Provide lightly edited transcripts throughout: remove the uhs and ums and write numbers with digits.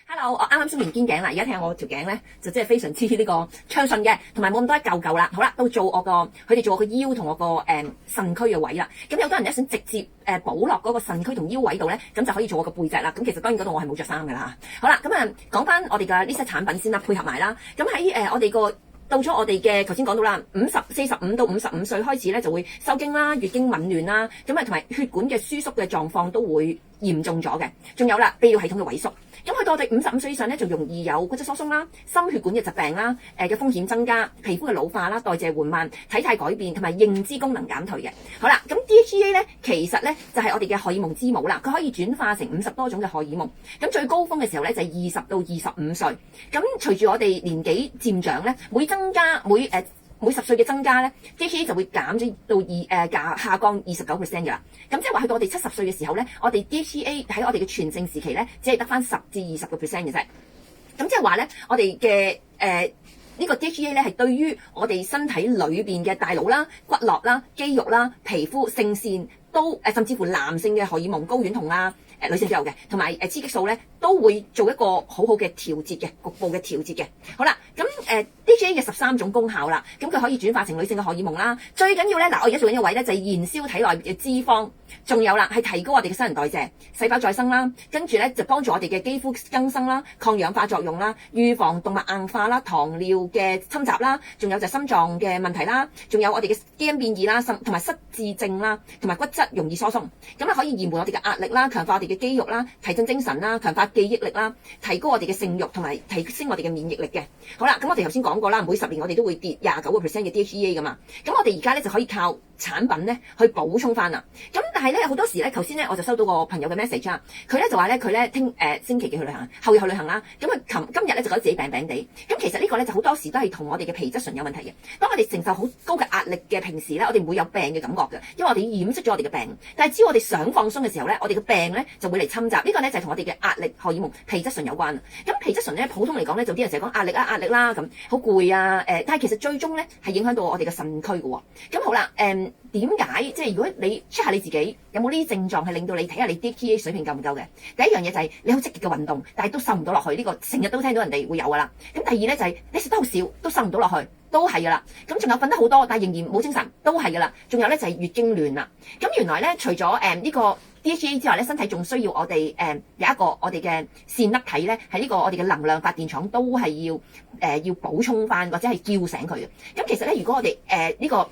Hello，我啱啱鬆完肩頸啦，而家睇下我條頸咧，就真係非常之呢個暢順嘅，同埋冇咁多一嚿嚿啦。好啦，到做我個佢哋做我個腰同我個腎區嘅位啦。咁有多人咧想直接補落嗰個腎區同腰位度咧，咁就可以做我個背脊啦。咁其實當然嗰度我係冇着衫噶啦。好啦，咁講翻我哋嘅呢些產品先啦，配合埋啦。咁喺我哋個到咗我哋嘅頭先講到啦，45到55歲開始咧就會收經啦、月經紊亂啦，咁同埋血管嘅收縮嘅狀況都會嚴重咗嘅。仲有啦，泌尿系統嘅萎縮。咁去到我哋55歲以上咧，就容易有骨質疏鬆啦、心血管嘅疾病啦、嘅風險增加、皮膚嘅老化啦、代謝緩慢、體態改變同埋認知功能減退嘅。好啦，咁 DHEA 咧其實咧就係我哋嘅荷爾蒙之母啦，佢可以轉化成50多種嘅荷爾蒙。咁最高峰嘅時候咧就係20到25歲。咁隨住我哋年紀漸長咧，每10歲嘅增加咧 ，DHEA 就會減咗到下降29% 㗎啦。咁即係話去到我哋70歲嘅時候咧，我哋 DHEA 喺我哋嘅全盛時期咧，只係得返10至20%嘅啫。咁即係話咧，我哋嘅呢個 DHEA 咧係對於我哋身體裏邊嘅大腦啦、骨骼啦、肌肉啦、皮膚、性腺都甚至乎男性嘅荷爾蒙睾丸酮啦。女性都有嘅，同埋雌激素咧都會做一個好好嘅調節嘅，局部嘅調節嘅。好啦，咁DHEA 嘅13種功效啦，咁佢可以轉化成女性嘅荷爾蒙啦。最緊要咧，我而家做緊嘅位咧就係燃燒體內嘅脂肪，仲有啦係提高我哋嘅新陳代謝、細胞再生啦，跟住咧就幫助我哋嘅肌膚更生啦、抗氧化作用啦、預防動脈硬化啦、糖尿嘅侵襲啦，仲有就心臟嘅問題啦，仲有我哋嘅基因變異啦，同埋失智症啦，同埋骨質容易疏鬆，咁可以延緩我哋嘅壓力啦，強化我哋嘅肌肉啦，提振精神啦，強化記憶力啦，提高我哋嘅性慾同埋提升我哋嘅免疫力嘅。好啦，咁我哋頭先講過啦，每10年我哋都會跌29% 嘅 DHEA 噶嘛，咁我哋而家咧就可以靠產品咧去補充翻啦。咁但係咧好多時咧，頭先咧我就收到個朋友嘅 message 啊，佢咧就話咧佢咧星期幾去旅行，後日去旅行啦，咁佢今日咧就覺得自己病病地。咁其實呢個咧就好多時都係同我哋嘅皮質醇有問題嘅。當我哋承受好高嘅壓力嘅平時咧，我哋唔會有病嘅感覺嘅，因為我哋掩飾咗我哋嘅病。但係只要我哋想放鬆嘅時候咧，我哋嘅病咧就會嚟侵襲。呢個咧就係同我哋嘅壓力荷爾蒙皮質醇有關。咁皮質醇咧普通嚟講咧，就啲人成日講壓力啦咁，好攰啊但係其實最終咧係影響到我哋嘅腎區嘅喎。咁好啦點解即係如果你 check 下你自己有冇呢啲症狀係令到你睇下你 DHEA 水平夠唔夠嘅？第一樣嘢就係你好積極嘅運動，但係都瘦唔到落去，呢個成日都聽到人哋會有噶啦。咁第二咧就係你食得好少，都瘦唔到落去，都係噶啦。咁仲有瞓得好多，但係仍然冇精神，都係噶啦。仲有咧就係月經亂啦。咁原來咧除咗呢個 DHEA 之外咧，身體仲需要我哋有一個我哋嘅線粒體咧，係呢個我哋嘅能量發電廠都係要補充翻或者係叫醒佢嘅。咁其實咧，如果我哋呢個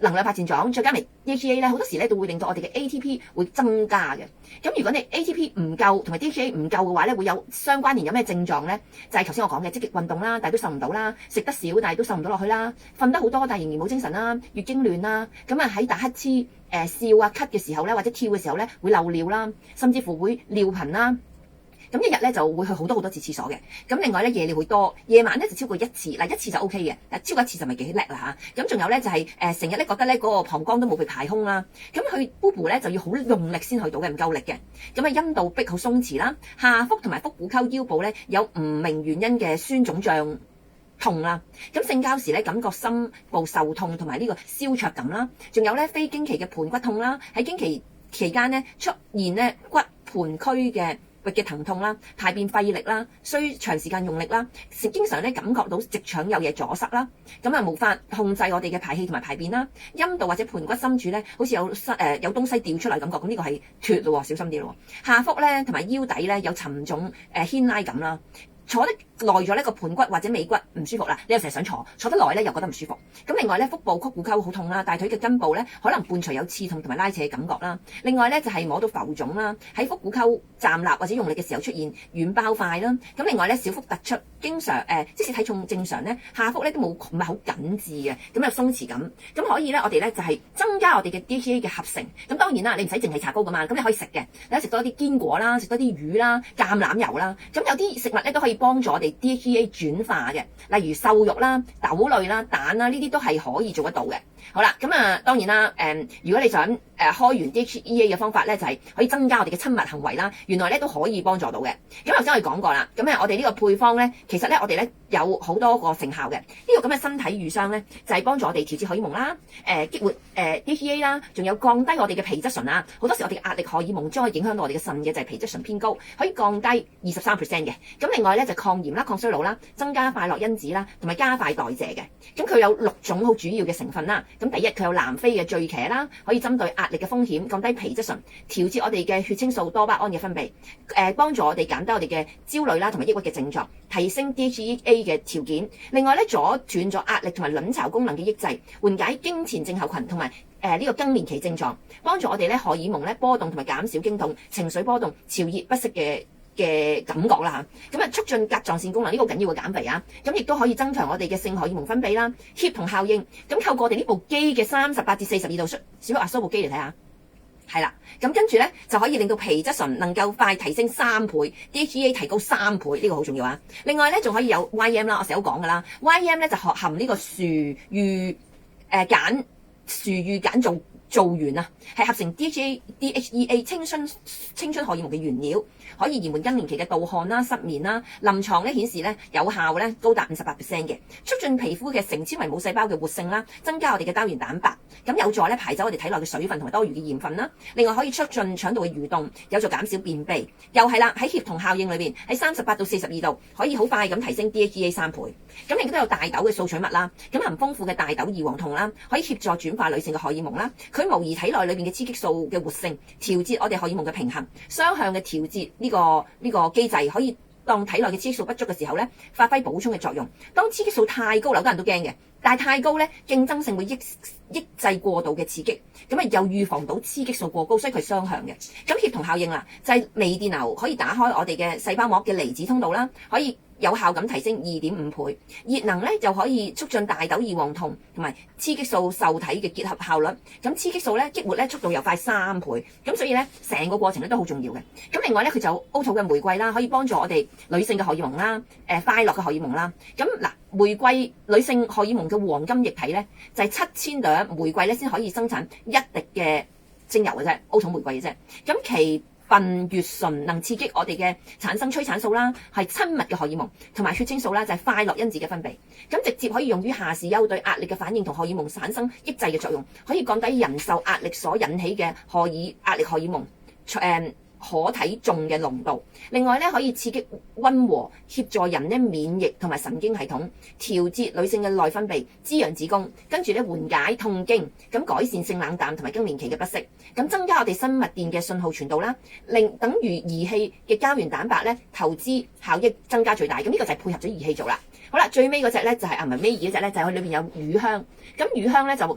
能量發電廠再加埋 DHEA 咧，好多時咧都會令到我哋嘅 ATP 會增加嘅。咁如果你 ATP 唔夠同埋 DHEA 唔夠嘅話咧，會有相關聯有咩症狀咧？就係頭先我講嘅積極運動啦，但係都瘦唔到啦；食得少，但係都瘦唔到落去啦；瞓得好多，但係仍然冇精神啦；月經亂啦，咁喺打乞嗤、笑啊、咳嘅時候咧，或者跳嘅時候咧會漏尿啦，甚至乎會尿頻啦。咁一日咧就會去好多次廁所嘅。咁另外咧夜尿會多，夜晚咧就超過1次。嗱，1次就 O K 嘅，但超過1次就咪幾叻啦嚇。咁仲有咧就係成日咧覺得咧嗰個膀胱都冇被排空啦。咁佢 BUBU 咧就要好用力先去到嘅，唔夠力嘅。咁陰道壁好鬆弛啦，下腹同埋腹股溝腰部咧有唔明原因嘅酸腫脹痛啦。咁性交時咧感覺心部受痛同埋呢個燒灼感啦。仲有咧非經期嘅盤骨痛啦，喺經期期間咧出現咧骨盤區嘅疼痛啦，排便費力啦，需長時間用力啦，經常咧感覺到直腸有嘢阻塞啦，咁無法控制我哋嘅排氣同埋排便啦，陰道或者盤骨深處咧好似有東西掉出嚟感覺，咁呢個係脫咯，小心啲咯。下腹咧同埋腰底咧有沉重牽拉感啦。坐得耐咗呢個盤骨或者尾骨唔舒服啦，你又成日想坐得耐咧又覺得唔舒服。咁另外咧腹部曲股溝好痛啦，大腿嘅根部咧可能伴隨有刺痛同埋拉扯嘅感覺啦。另外咧就係摸到浮腫啦，喺腹股溝站立或者用力嘅時候出現軟包塊啦。咁另外咧小腹突出，經常即使體重正常咧，下腹咧都唔係好緊緻嘅，咁有鬆弛感。咁可以咧我哋咧就係增加我哋嘅 DHEA 嘅合成。咁當然啦，你唔使淨係搽膏噶嘛，咁你可以食嘅，你可以食多啲堅果啦，食多啲魚啦、橄欖油啦。咁有啲食物咧都可以幫助我哋 DHEA 轉化嘅，例如瘦肉啦、豆類啦、蛋啦，呢啲都係可以做得到嘅。好啦，咁啊當然啦，如果你想開完 DHEA 嘅方法咧，就係可以增加我哋嘅親密行為啦。原來咧都可以幫助到嘅。咁頭先我哋講過啦，咁我哋呢個配方咧，其實咧我哋咧有好多個成效嘅。呢個咁嘅身體乳霜咧，就係幫助我哋調節荷爾蒙啦，激活DHEA 啦，仲有降低我哋嘅皮質醇啊。好多時我哋嘅壓力荷爾蒙將可以影響到我哋嘅腎嘅，就係皮質醇偏高，可以降低23% 嘅。咁另外咧就抗炎啦、抗衰老啦、增加快樂因子啦，同埋加快代謝嘅。咁佢有6種好主要嘅成分啦。咁第一，佢有南非嘅醉茄啦，可以針對壓力嘅風險，降低皮質醇，調節我哋嘅血清素多巴胺嘅分泌，幫助我哋減低我哋嘅焦慮啦同埋抑鬱嘅症狀，提升 DHEA 嘅條件。另外咧，阻斷咗壓力同埋卵巢功能嘅抑制，緩解經前症候群同埋呢個更年期症狀，幫助我哋咧荷爾蒙咧波動同埋減少經痛、情緒波動、潮熱不適嘅感覺啦嚇，咁促進甲狀腺功能，呢個好緊要嘅減肥啊，咁亦都可以增強我哋嘅性荷爾蒙分泌啦，協同效應，咁透過我哋呢部機嘅38至42度小壓縮部機嚟睇下，係啦，咁跟住咧就可以令到皮質醇能夠快提升3倍 ，DHEA 提高3倍，呢個好重要啊。另外咧仲可以有 YM 啦，我成日都講噶啦 ，YM 咧就含呢個樹乳鹼皂原啊，係合成 DHEA 青春荷爾蒙嘅原料，可以延緩更年期嘅盜汗啦、失眠啦。臨床咧顯示咧有效咧高達58% 嘅，促進皮膚嘅成纖維母細胞嘅活性啦，增加我哋嘅膠原蛋白，咁有助咧排走我哋體內嘅水分同埋多餘嘅鹽分啦。另外可以促進腸道嘅蠕動，有助減少便秘。又係啦，喺協同效應裏邊，喺38到42度可以好快咁提升 DHEA 3倍。咁亦都有大豆嘅素取物啦，咁含豐富嘅大豆異黃酮啦，可以協助轉化女性嘅荷爾蒙啦。佢模擬體內裏邊嘅雌激素嘅活性，調節我哋荷爾蒙嘅平衡，雙向嘅調節呢個機制，可以當體內嘅雌激素不足嘅時候咧，發揮補充嘅作用。當雌激素太高，好多人都驚嘅，但係太高咧，競爭性會抑制過度嘅刺激，咁又預防到雌激素過高，所以佢係雙向嘅。咁協同效應啦，就係微電流可以打開我哋嘅細胞膜嘅離子通道啦，可以有效咁提升2.5倍，熱能咧就可以促進大豆異黃酮同埋雌激素受體嘅結合效率。咁雌激素咧激活咧速度又快3倍，咁所以咧成個過程咧都好重要嘅。咁另外咧佢就有 O 草嘅玫瑰啦，可以幫助我哋女性嘅荷爾蒙啦，快樂嘅荷爾蒙啦。咁嗱，玫瑰女性荷爾蒙嘅黃金液體咧就係7000朵玫瑰咧先可以生產1滴嘅精油嘅啫，O 草玫瑰嘅啫。咁其苯乙醇能刺激我哋嘅產生催產素啦，係親密嘅荷爾蒙，同埋血清素啦，就係快樂因子嘅分泌。咁直接可以用於下視丘對壓力嘅反應同荷爾蒙產生抑制嘅作用，可以降低人受壓力所引起嘅壓力荷爾蒙可體重嘅濃度。另外咧可以刺激溫和，協助人咧免疫同埋神經系統，調節女性嘅內分泌，滋養子宮，跟住咧緩解痛經，咁改善性冷淡同埋更年期嘅不適，咁增加我哋生物電嘅信號傳導啦，等於儀器嘅膠原蛋白咧投資效益增加最大。咁呢個就係配合咗儀器做啦。好啦，最尾嗰隻咧就係唔係尾二嗰隻咧，就係佢裏邊有乳香。咁乳香咧就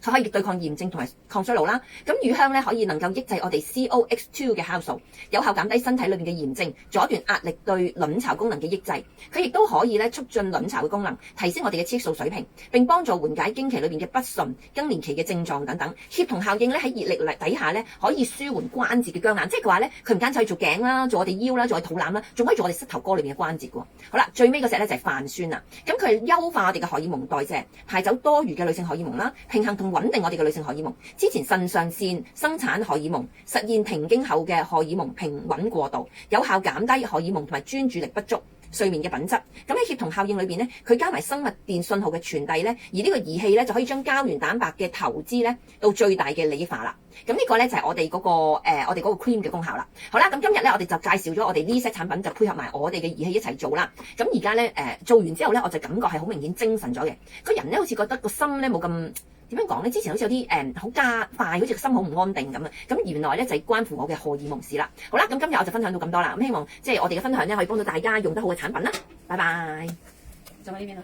佢可以對抗炎症同埋抗衰老啦。咁乳香咧可以能夠抑制我哋 COX2 嘅酵素，有效減低身體裏邊嘅炎症，阻斷壓力對卵巢功能嘅抑制。佢亦都可以咧促進卵巢嘅功能，提升我哋嘅雌激素水平，並幫助緩解經期裏邊嘅不順、更年期嘅症狀等等。協同效應咧喺熱力底下咧可以舒緩關節嘅僵硬，即係佢話咧佢唔單止可以做頸啦，做我哋腰啦，做我哋肚腩啦，仲可以做我哋膝頭哥裏邊嘅關節嘅。好啦，最尾嗰隻咧就係泛酸啦。咁佢優化我哋嘅荷爾蒙代謝，排走多餘嘅女性荷爾蒙啦，平衡同穩定我哋嘅女性荷爾蒙，支持腎上腺生產荷爾蒙，實現停經後嘅荷爾蒙平穩過渡，有效減低荷爾蒙同埋專注力不足、睡眠嘅品質。咁喺協同效應裏邊咧，佢加埋生物電信號嘅傳遞咧，而呢個儀器咧就可以將膠原蛋白嘅投資咧到最大嘅利益化啦。咁呢個咧就係我哋嗰個 cream 嘅功效啦。好啦，咁今日咧我哋就介紹咗我哋呢些產品，就配合埋我哋嘅儀器一齊做啦。咁而家咧做完之後咧，我就感覺係好明顯精神咗嘅，個人咧好似覺得個心咧冇咁。點樣講咧？之前好似有啲好加快，好似個心好唔安定咁啊！咁原來咧就係關乎我嘅荷爾蒙事啦。好啦，咁今日我就分享到咁多啦。咁希望即係我哋嘅分享咧，可以幫到大家用得好嘅產品啦。拜拜。就喺呢邊啦。